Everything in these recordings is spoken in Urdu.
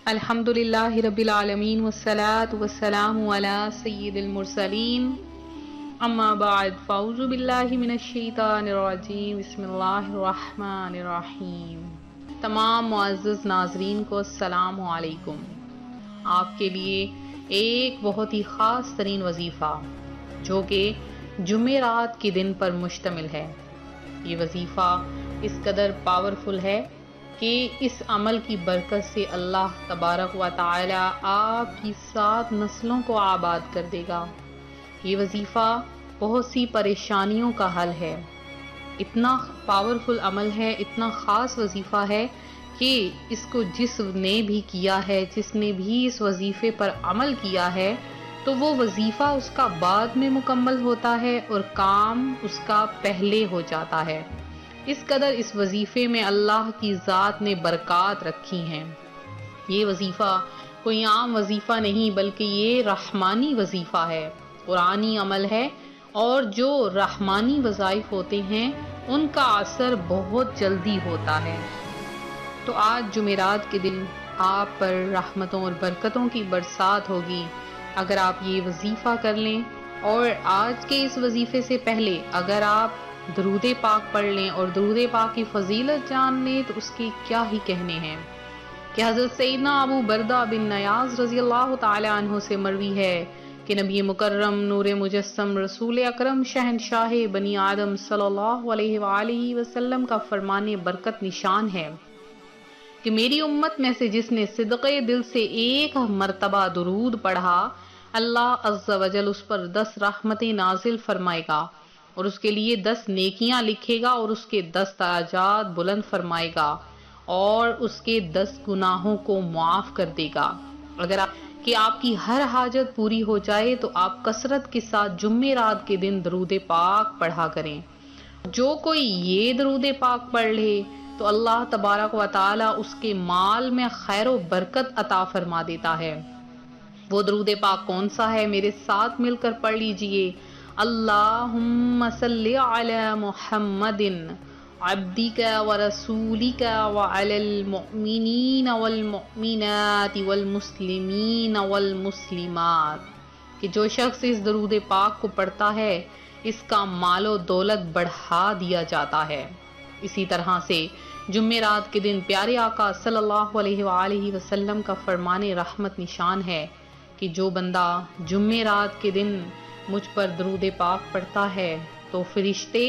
الحمدللہ رب العالمین والصلاة والسلام علی سید المرسلین اما بعد فاعوذ باللہ من الشیطان الرجیم بسم اللہ الرحمن الرحیم۔ تمام معزز ناظرین کو السلام علیکم۔ آپ کے لیے ایک بہت ہی خاص ترین وظیفہ جو کہ جمعرات کے دن پر مشتمل ہے۔ یہ وظیفہ اس قدر پاورفل ہے کہ اس عمل کی برکت سے اللہ تبارک و تعالی آپ کی 7 نسلوں کو آباد کر دے گا۔ یہ وظیفہ بہت سی پریشانیوں کا حل ہے۔ اتنا پاورفل عمل ہے، اتنا خاص وظیفہ ہے کہ اس کو جس نے بھی کیا ہے، جس نے بھی اس وظیفے پر عمل کیا ہے، تو وہ وظیفہ اس کا بعد میں مکمل ہوتا ہے اور کام اس کا پہلے ہو جاتا ہے۔ اس قدر اس وظیفے میں اللہ کی ذات نے برکات رکھی ہیں۔ یہ وظیفہ کوئی عام وظیفہ نہیں بلکہ یہ رحمانی وظیفہ ہے، قرآنی عمل ہے، اور جو رحمانی وظائف ہوتے ہیں ان کا اثر بہت جلدی ہوتا ہے۔ تو آج جمعرات کے دن آپ پر رحمتوں اور برکتوں کی برسات ہوگی اگر آپ یہ وظیفہ کر لیں، اور آج کے اس وظیفے سے پہلے اگر آپ درود پاک پڑھ لیں اور درود پاک کی فضیلت جان لیں تو اس کے کیا ہی کہنے ہیں کہ حضرت سیدنا ابو بردہ بن نیاز رضی اللہ تعالی عنہ سے مروی ہے کہ نبی مکرم نور مجسم رسول اکرم شہنشاہ بنی آدم صلی اللہ علیہ وآلہ وسلم کا فرمان برکت نشان ہے کہ میری امت میں سے جس نے صدقے دل سے ایک مرتبہ درود پڑھا، اللہ عز و جل اس پر 10 رحمتیں نازل فرمائے گا اور اس کے لیے 10 نیکیاں لکھے گا اور اس کے 10 درجات بلند فرمائے گا اور اس کے 10 گناہوں کو معاف کر دے گا۔ اگر آپ کی ہر حاجت پوری ہو جائے تو آپ کثرت کے ساتھ جمعرات کے دن درود پاک پڑھا کریں۔ جو کوئی یہ درود پاک پڑھ لے تو اللہ تبارک و تعالی اس کے مال میں خیر و برکت عطا فرما دیتا ہے۔ وہ درود پاک کون سا ہے؟ میرے ساتھ مل کر پڑھ لیجئے۔ اللہم صلی علی محمد عبدک ورسولک وعلی المؤمنین والمؤمنات والمسلمین والمسلمات، کہ جو شخص اس درود پاک کو پڑھتا ہے اس کا مال و دولت بڑھا دیا جاتا ہے۔ اسی طرح سے جمعرات کے دن پیارے آقا صلی اللہ علیہ وآلہ وسلم کا فرمان رحمت نشان ہے کہ جو بندہ جمعرات کے دن مجھ پر درود پاک پڑھتا ہے تو فرشتے،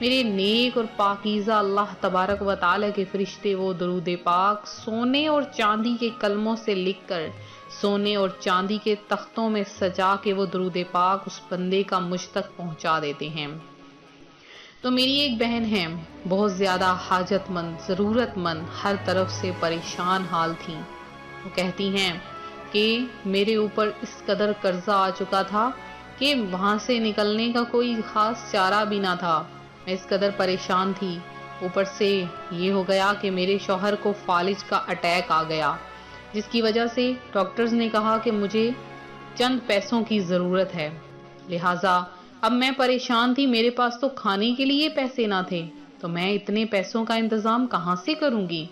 میرے نیک اور پاکیزہ اللہ تبارک و تعالی کے فرشتے، وہ درود پاک سونے اور چاندی کے کلموں سے لکھ کر سونے اور چاندی کے تختوں میں سجا کے وہ درود پاک اس بندے کا مجھ تک پہنچا دیتے ہیں۔ تو میری ایک بہن ہے، بہت زیادہ حاجت مند، ضرورت مند، ہر طرف سے پریشان حال تھی۔ وہ کہتی ہیں کہ میرے اوپر اس قدر قرضہ آ چکا تھا کہ وہاں سے نکلنے کا کوئی خاص چارہ بھی نہ تھا۔ میں اس قدر پریشان تھی، اوپر سے یہ ہو گیا کہ میرے شوہر کو فالج کا اٹیک آ گیا، جس کی وجہ سے ڈاکٹرز نے کہا کہ مجھے چند پیسوں کی ضرورت ہے، لہٰذا اب میں پریشان تھی، میرے پاس تو کھانے کے لیے پیسے نہ تھے، تو میں اتنے پیسوں کا انتظام کہاں سے کروں گی؟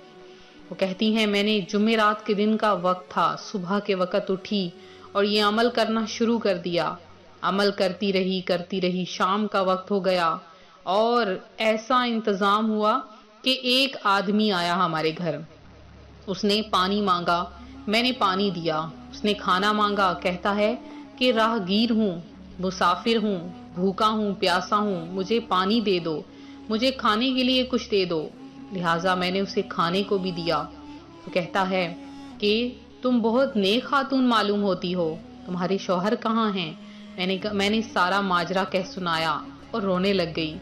وہ کہتی ہیں میں نے جمعرات کے دن کا وقت تھا، صبح کے وقت اٹھی اور یہ عمل کرنا شروع کر دیا۔ عمل کرتی رہی، شام کا وقت ہو گیا اور ایسا انتظام ہوا کہ ایک آدمی آیا ہمارے گھر۔ اس نے پانی مانگا، میں نے پانی دیا۔ اس نے کھانا مانگا، کہتا ہے کہ راہگیر ہوں، مسافر ہوں، بھوکا ہوں، پیاسا ہوں، مجھے پانی دے دو، مجھے کھانے کے لیے کچھ دے دو، لہٰذا میں نے اسے کھانے کو بھی دیا۔ تو کہتا ہے کہ تم بہت نیک خاتون معلوم ہوتی ہو، تمہارے شوہر کہاں ہیں؟ میں نے سارا ماجرا کہہ سنایا اور رونے لگ گئی۔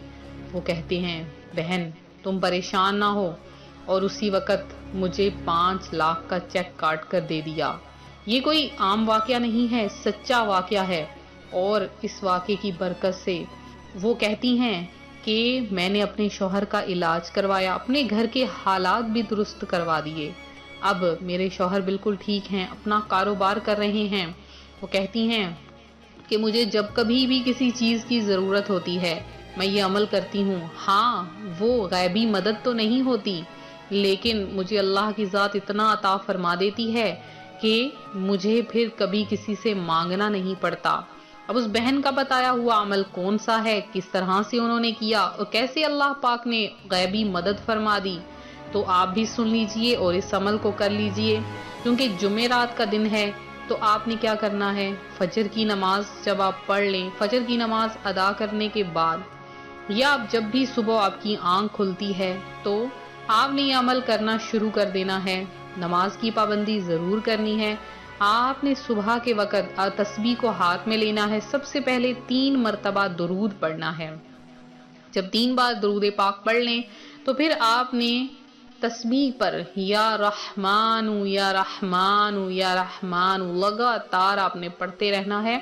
وہ کہتے ہیں بہن تم پریشان نہ ہو، اور اسی وقت مجھے 5 لاکھ کا چیک کاٹ کر دے دیا۔ یہ کوئی عام واقعہ نہیں ہے، سچا واقعہ ہے، اور اس واقعے کی برکت سے وہ کہتی ہیں کہ میں نے اپنے شوہر کا علاج کروایا، اپنے گھر کے حالات بھی درست کروا دیے، اب میرے شوہر بالکل ٹھیک ہیں، اپنا کاروبار کر رہے ہیں۔ وہ کہتی ہیں کہ مجھے جب کبھی بھی کسی چیز کی ضرورت ہوتی ہے میں یہ عمل کرتی ہوں۔ ہاں وہ غیبی مدد تو نہیں ہوتی، لیکن مجھے اللہ کی ذات اتنا عطا فرما دیتی ہے کہ مجھے پھر کبھی کسی سے مانگنا نہیں پڑتا۔ اب اس بہن کا بتایا ہوا عمل کون سا ہے، کس طرح سے انہوں نے کیا اور کیسے اللہ پاک نے غیبی مدد فرما دی، تو آپ بھی سن لیجئے اور اس عمل کو کر لیجئے۔ کیونکہ جمعرات کا دن ہے تو آپ نے کیا کرنا ہے، فجر کی نماز جب آپ پڑھ لیں، فجر کی نماز ادا کرنے کے بعد یا جب بھی صبح آپ کی آنکھ کھلتی ہے تو آپ نے یہ عمل کرنا شروع کر دینا ہے۔ نماز کی پابندی ضرور کرنی ہے۔ آپ نے صبح کے وقت تسبیح کو ہاتھ میں لینا ہے، سب سے پہلے 3 مرتبہ درود پڑھنا ہے۔ جب 3 بار درود پاک پڑھ لیں تو پھر آپ نے تسبیح پر یا رحمان یا رحمان یا رحمان لگاتار آپ نے پڑھتے رہنا ہے۔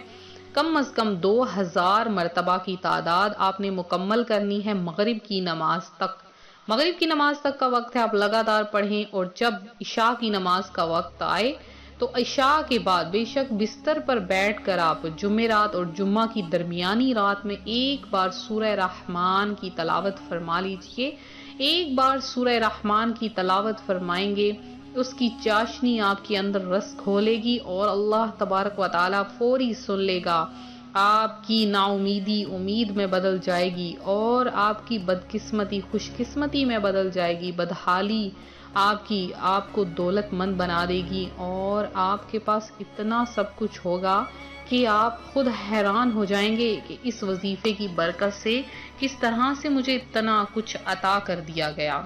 کم از کم 2000 مرتبہ کی تعداد آپ نے مکمل کرنی ہے مغرب کی نماز تک۔ مغرب کی نماز تک کا وقت ہے، آپ لگاتار پڑھیں، اور جب عشاء کی نماز کا وقت آئے تو عشاء کے بعد بے شک بستر پر بیٹھ کر آپ جمعرات اور جمعہ کی درمیانی رات میں ایک بار سورہ رحمان کی تلاوت فرما لیجئے۔ ایک بار سورہ رحمان کی تلاوت فرمائیں گے، اس کی چاشنی آپ کے اندر رس کھولے گی اور اللہ تبارک و تعالیٰ فوری سن لے گا۔ آپ کی نا امیدی امید میں بدل جائے گی اور آپ کی بدقسمتی خوش قسمتی میں بدل جائے گی، بدحالی آپ کو دولت مند بنا دے گی، اور آپ کے پاس اتنا سب کچھ ہوگا کہ آپ خود حیران ہو جائیں گے کہ اس وظیفے کی برکت سے کس طرح سے مجھے اتنا کچھ عطا کر دیا گیا۔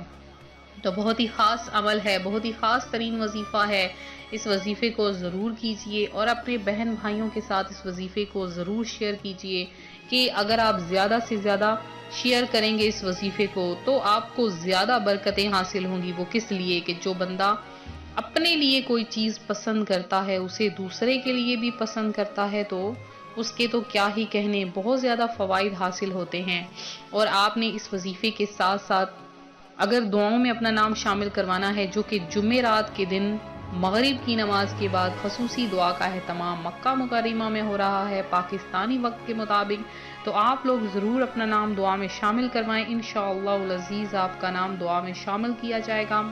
تو بہت ہی خاص عمل ہے، بہت ہی خاص ترین وظیفہ ہے۔ اس وظیفے کو ضرور کیجئے اور اپنے بہن بھائیوں کے ساتھ اس وظیفے کو ضرور شیئر کیجئے، کہ اگر آپ زیادہ سے زیادہ شیئر کریں گے اس وظیفے کو تو آپ کو زیادہ برکتیں حاصل ہوں گی۔ وہ کس لیے کہ جو بندہ اپنے لیے کوئی چیز پسند کرتا ہے اسے دوسرے کے لیے بھی پسند کرتا ہے تو اس کے تو کیا ہی کہنے، بہت زیادہ فوائد حاصل ہوتے ہیں۔ اور آپ نے اس وظیفے کے ساتھ ساتھ اگر دعاؤں میں اپنا نام شامل کروانا ہے، جو کہ جمعرات کے دن مغرب کی نماز کے بعد خصوصی دعا کا اہتمام مکہ مکرمہ میں ہو رہا ہے پاکستانی وقت کے مطابق، تو آپ لوگ ضرور اپنا نام دعا میں شامل کروائیں۔ انشاءاللہ العزیز آپ کا نام دعا میں شامل کیا جائے گا۔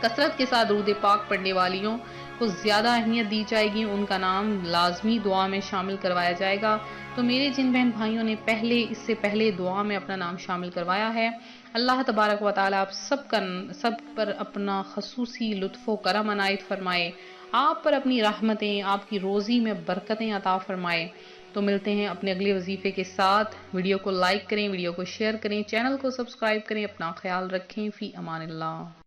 کثرت کے ساتھ درود پاک پڑھنے والیوں کو زیادہ اہمیت دی جائے گی، ان کا نام لازمی دعا میں شامل کروایا جائے گا۔ تو میرے جن بہن بھائیوں نے اس سے پہلے دعا میں اپنا نام شامل کروایا ہے، اللہ تبارک و تعالیٰ آپ سب پر اپنا خصوصی لطف و کرم عنایت فرمائے، آپ پر اپنی رحمتیں، آپ کی روزی میں برکتیں عطا فرمائے۔ تو ملتے ہیں اپنے اگلے وظیفے کے ساتھ۔ ویڈیو کو لائک کریں، ویڈیو کو شیئر کریں، چینل کو سبسکرائب کریں، اپنا خیال رکھیں، فی امان اللہ۔